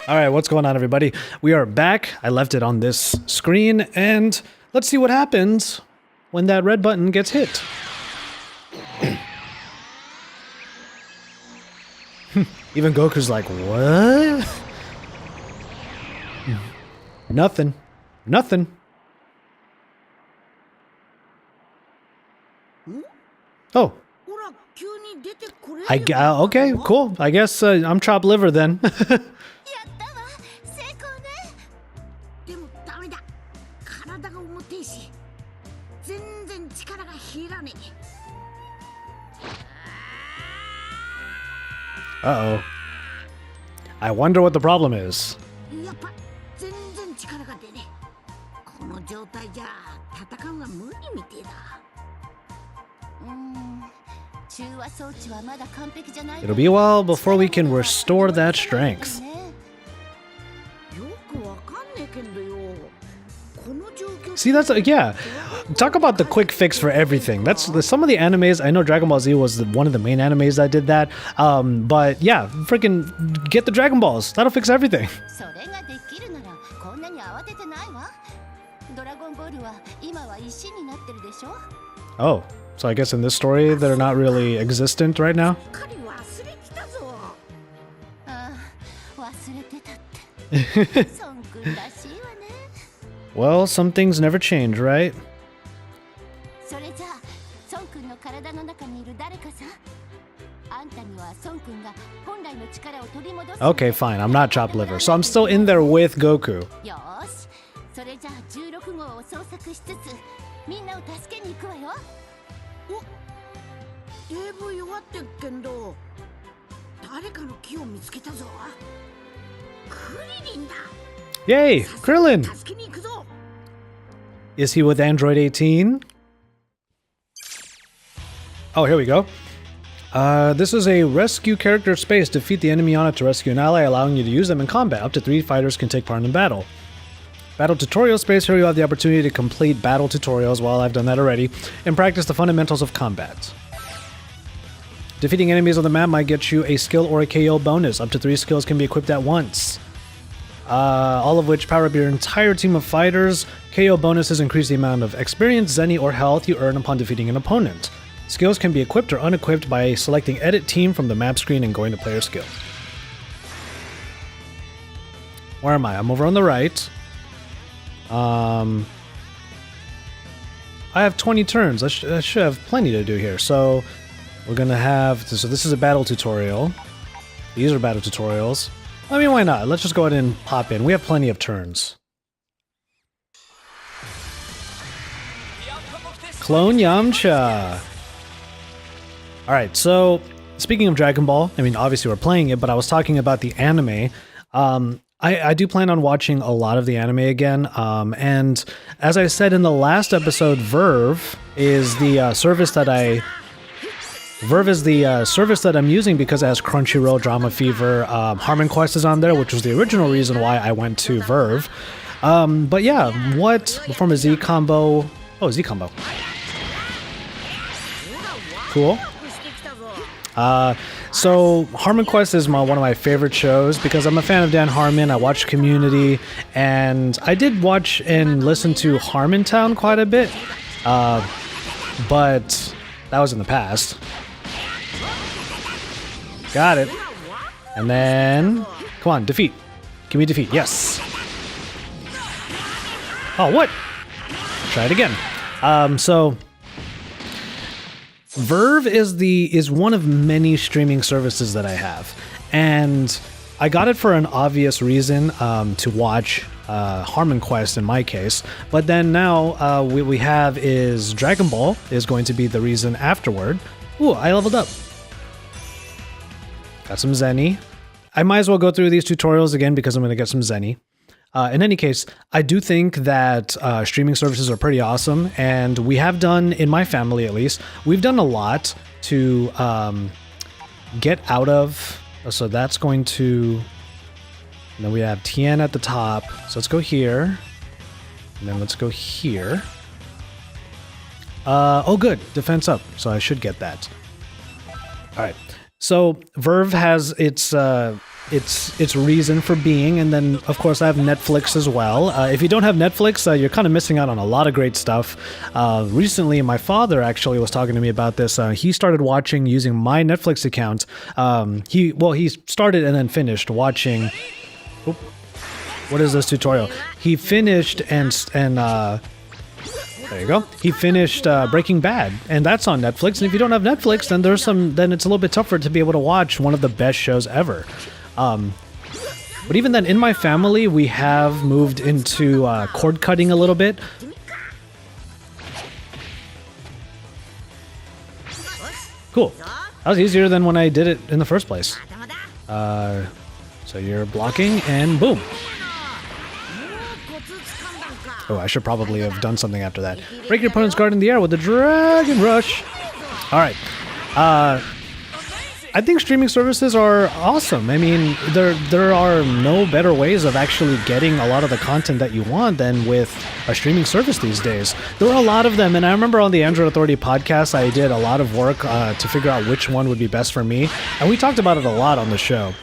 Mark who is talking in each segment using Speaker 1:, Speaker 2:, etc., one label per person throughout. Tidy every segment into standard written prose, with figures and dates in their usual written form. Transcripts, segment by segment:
Speaker 1: Alright, what's going on, everybody? We are back. I left it on this screen, and let's see what happens when that red button gets hit. Even Goku's like, what? Nothing. Nothing. Oh. Okay, cool. I guess I'm chopped liver then. Uh-oh. I wonder what the problem is. It'll be a while before we can restore that strength. See, that's yeah. Talk about the quick fix for everything. That's some of the animes. I know Dragon Ball Z was one of the main animes that did that. But yeah, freaking get the Dragon Balls. That'll fix everything. Oh, so I guess in this story they're not really existent right now. Well, some things never change, right? Okay, fine. I'm not chopped liver, so I'm still in there with Goku. Yay, Krillin! Is he with Android 18? Oh, here we go. This is a rescue character space. Defeat the enemy on it to rescue an ally, allowing you to use them in combat. Up to 3 fighters can take part in battle. Battle tutorial space. Here you have the opportunity to complete battle tutorials. Well, I've done that already. And practice the fundamentals of combat. Defeating enemies on the map might get you a skill or a KO bonus. Up to 3 skills can be equipped at once. All of which power up your entire team of fighters. KO bonuses increase the amount of experience, zenny, or health you earn upon defeating an opponent. Skills can be equipped or unequipped by selecting Edit Team from the map screen and going to Player Skill. Where am I? I'm over on the right. I have 20 turns. I should have plenty to do here. So we're gonna have... So this is a battle tutorial. These are battle tutorials. I mean, why not? Let's just go ahead and pop in. We have plenty of turns. Clone Yamcha. Alright, so speaking of Dragon Ball, I mean, obviously we're playing it, but I was talking about the anime. I do plan on watching a lot of the anime again, and as I said in the last episode, Verve is the service that I'm using because it has Crunchyroll, Drama Fever, Harmon Quest is on there, which was the original reason why I went to Verve. But yeah, what? Perform a Z combo. Oh, Z combo. Cool. So Harmon Quest is one of my favorite shows because I'm a fan of Dan Harmon. I watch Community, and I did watch and listen to Harmontown quite a bit, but that was in the past. Got it. And then, come on, defeat. Give me defeat. Yes. Oh, what? Try it again. So Verve is one of many streaming services that I have, and I got it for an obvious reason, to watch Harmon Quest in my case, but then now what we have is Dragon Ball is going to be the reason afterward. Ooh, I leveled up. Got some Zenny. I might as well go through these tutorials again because I'm going to get some Zenny. In any case, I do think that streaming services are pretty awesome, and we have done, in my family at least, we've done a lot to get out of. So that's going to... And then we have Tien at the top. So let's go here. And then let's go here. Oh good, defense up. So I should get that. Alright. So Verve has its its reason for being. And then, of course, I have Netflix as well. If you don't have Netflix, you're kind of missing out on a lot of great stuff. Recently, my father actually was talking to me about this. He started watching using my Netflix account. He started and then finished watching. Oop, what is this tutorial? He finished and there you go. He finished Breaking Bad, and that's on Netflix. And if you don't have Netflix, then it's a little bit tougher to be able to watch one of the best shows ever. But even then, in my family, we have moved into cord cutting a little bit. Cool. That was easier than when I did it in the first place. So you're blocking, and boom. Oh, I should probably have done something after that. Break your opponent's guard in the air with the Dragon Rush. All right. I think streaming services are awesome. I mean, there are no better ways of actually getting a lot of the content that you want than with a streaming service these days. There are a lot of them, and I remember on the Android Authority podcast, I did a lot of work to figure out which one would be best for me, and we talked about it a lot on the show.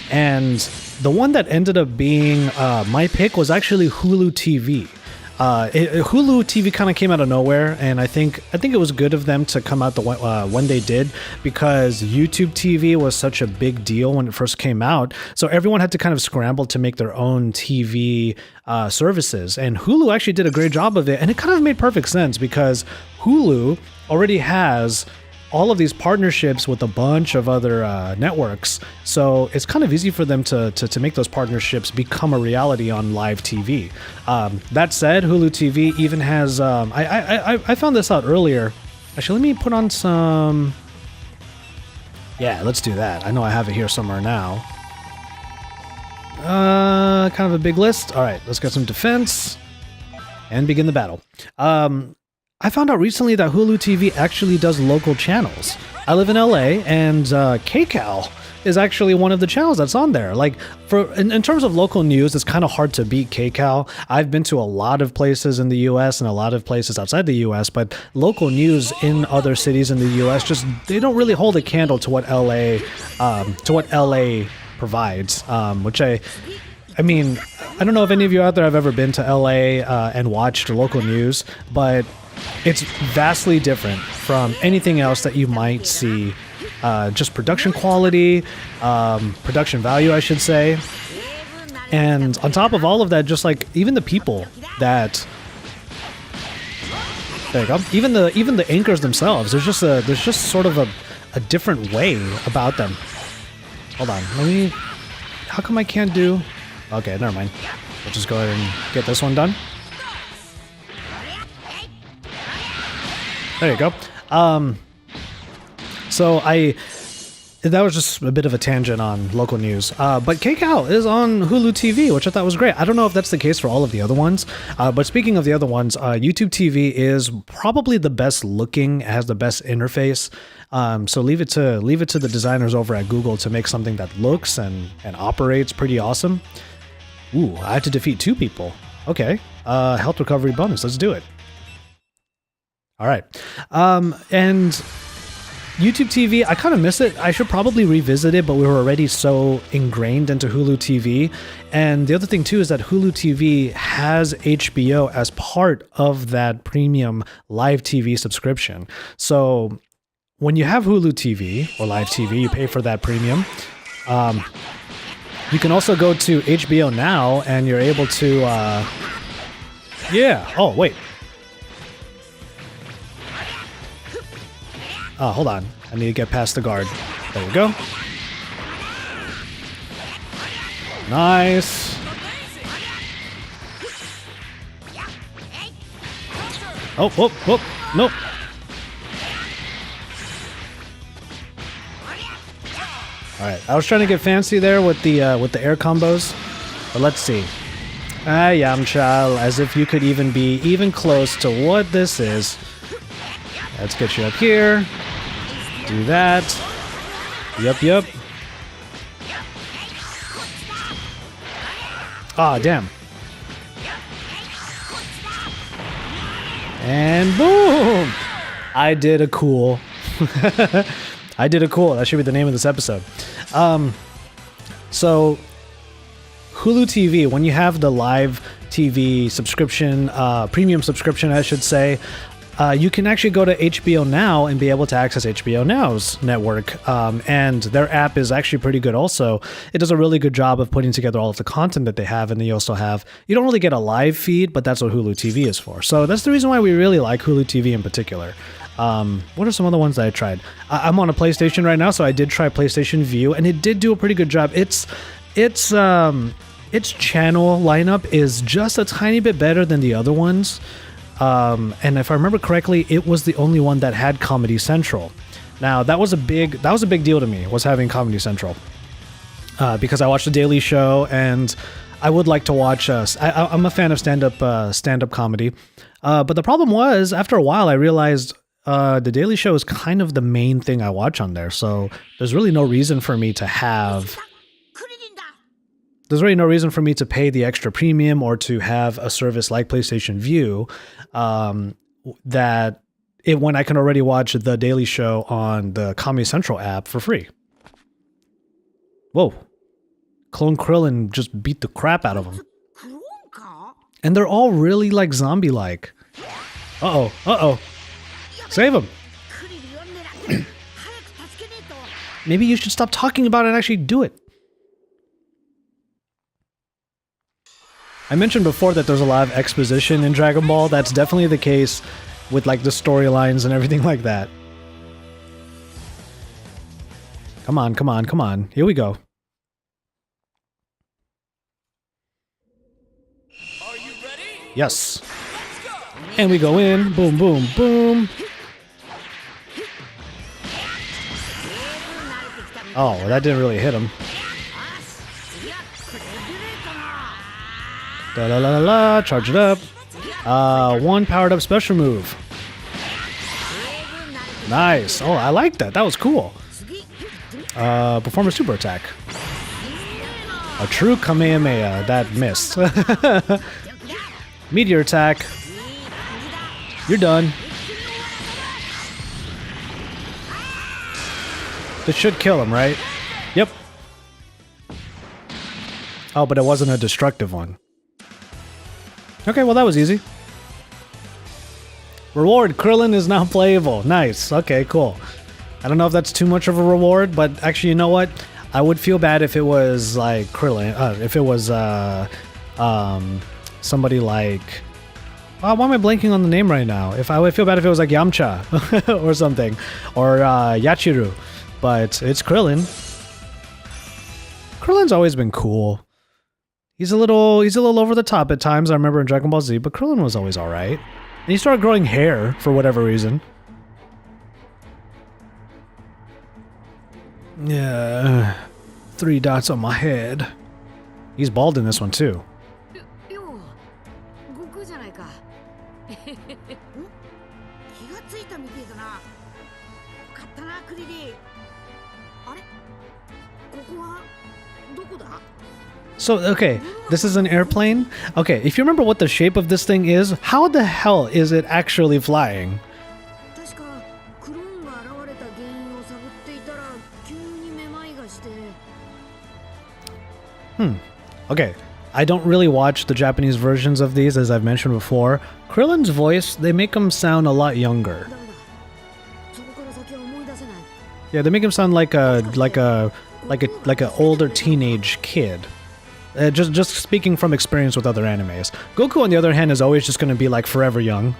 Speaker 1: And the one that ended up being my pick was actually Hulu TV. Hulu TV kind of came out of nowhere, and I think it was good of them to come out when they did, because YouTube TV was such a big deal when it first came out. So everyone had to kind of scramble to make their own TV services, and Hulu actually did a great job of it, and it kind of made perfect sense because Hulu already has all of these partnerships with a bunch of other networks, so it's kind of easy for them to make those partnerships become a reality on live TV. That said, Hulu TV even has I found this out earlier. Actually, let me put on some. Yeah, let's do that. I know I have it here somewhere now. Kind of a big list. All right, let's get some defense and begin the battle. I found out recently that Hulu TV actually does local channels. I live in LA, and KCAL is actually one of the channels that's on there. Like, in terms of local news, it's kind of hard to beat KCAL. I've been to a lot of places in the US and a lot of places outside the US, but local news in other cities in the US they don't really hold a candle to what LA provides. Which I mean, I don't know if any of you out there have ever been to LA and watched local news, but it's vastly different from anything else that you might see. Just production quality, production value, I should say. And on top of all of that, just like even the people that, there you go. Even the anchors themselves, there's just sort of a different way about them. Hold on, how come I can't do? Okay, never mind. We'll just go ahead and get this one done. There you go. So that was just a bit of a tangent on local news. But KCAL is on Hulu TV, which I thought was great. I don't know if that's the case for all of the other ones. But speaking of the other ones, YouTube TV is probably the best looking, has the best interface. So leave it to the designers over at Google to make something that looks and operates pretty awesome. Ooh, I have to defeat 2 people. Okay. Health recovery bonus. Let's do it. All right. And YouTube TV, I kind of miss it. I should probably revisit it, but we were already so ingrained into Hulu TV. And the other thing too is that Hulu TV has HBO as part of that premium live TV subscription. So when you have Hulu TV or live TV, you pay for that premium. You can also go to HBO Now and you're able to, yeah. Oh, wait. Hold on. I need to get past the guard. There we go. Nice. Oh, whoop, whoop. Nope. All right. I was trying to get fancy there with the air combos, but let's see. Yamcha, as if you could even be even close to what this is. Let's get you up here. Do that. Yup. Ah, damn. And boom! I did a cool. I did a cool. That should be the name of this episode. So Hulu TV, when you have the live TV subscription, premium subscription, I should say, you can actually go to HBO Now and be able to access HBO Now's network. And their app is actually pretty good also. It does a really good job of putting together all of the content that they have. And they also have, you don't really get a live feed, but that's what Hulu TV is for. So that's the reason why we really like Hulu TV in particular. What are some other ones that I tried? I'm on a PlayStation right now, so I did try PlayStation View, and it did do a pretty good job. Its channel lineup is just a tiny bit better than the other ones. And if I remember correctly, it was the only one that had Comedy Central. Now that was a big deal to me, was having Comedy Central, because I watched The Daily Show and I would like to watch. I'm a fan of stand-up comedy, but the problem was after a while I realized The Daily Show is kind of the main thing I watch on there. So there's really no reason for me to have. There's really no reason for me to pay the extra premium or to have a service like PlayStation View when I can already watch The Daily Show on the Comedy Central app for free. Whoa. Clone Krillin just beat the crap out of him. And they're all really like zombie-like. Uh-oh, uh-oh. Save him. Maybe you should stop talking about it and actually do it. I mentioned before that there's a lot of exposition in Dragon Ball. That's definitely the case with like the storylines and everything like that. Come on, come on, come on. Here we go.
Speaker 2: Are you ready?
Speaker 1: Yes. And we go in. Boom, boom, boom. Oh, that didn't really hit him. Da la la la, charge it up. One powered up special move. Nice. Oh, I like that. That was cool. Perform a super attack. A true Kamehameha. That missed. Meteor attack. You're done. This should kill him, right? Yep. Oh, but it wasn't a destructive one. Okay, well that was easy. Reward, Krillin is now playable. Nice. Okay, cool. I don't know if that's too much of a reward, but actually, you know what? I would feel bad if it was like Krillin. If it was somebody like... why am I blanking on the name right now? I would feel bad if it was like Yamcha or something. Or Yachiru. But it's Krillin. Krillin's always been cool. He's a little over the top at times, I remember in Dragon Ball Z, but Krillin was always alright. And he started growing hair for whatever reason. Yeah, 3 dots on my head. He's bald in this one too. So, okay, this is an airplane. Okay, if you remember what the shape of this thing is, how the hell is it actually flying? Okay, I don't really watch the Japanese versions of these, as I've mentioned before. Krillin's voice, they make him sound a lot younger. Yeah, they make him sound like a older teenage kid. Just speaking from experience with other animes. Goku, on the other hand, is always just going to be like forever young.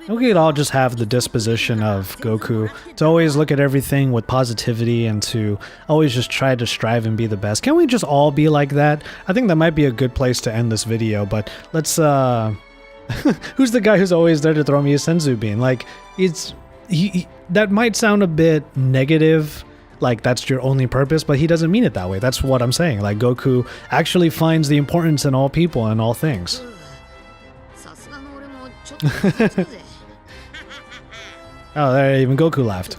Speaker 1: We could all just have the disposition of Goku to always look at everything with positivity and to always just try to strive and be the best. Can we just all be like that? I think that might be a good place to end this video, but let's who's the guy who's always there to throw me a senzu bean? Like, that might sound a bit negative, like that's your only purpose, but he doesn't mean it that way. That's what I'm saying. Like, Goku actually finds the importance in all people and all things. Oh, there, even Goku laughed.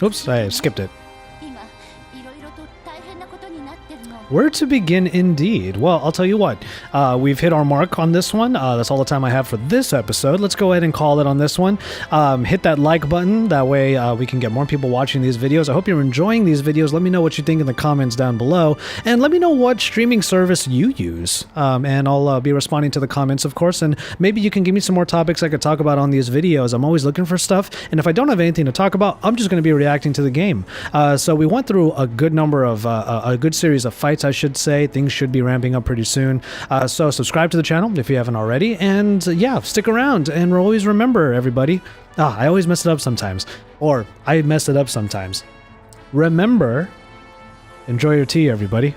Speaker 1: Oops, I skipped it. Where to begin indeed. Well, I'll tell you what, we've hit our mark on this one. That's all the time I have for this episode. Let's go ahead and call it on this one. Hit that like button. That way we can get more people watching these videos. I hope you're enjoying these videos. Let me know what you think in the comments down below. And let me know what streaming service you use. And I'll be responding to the comments, of course. And maybe you can give me some more topics I could talk about on these videos. I'm always looking for stuff. And if I don't have anything to talk about, I'm just going to be reacting to the game. So we went through a good number of, a good series of fights, I should say. Things should be ramping up pretty soon. So subscribe to the channel if you haven't already. And yeah, stick around. And always remember, everybody. I always mess it up sometimes. Or I mess it up sometimes. Remember, enjoy your tea, everybody.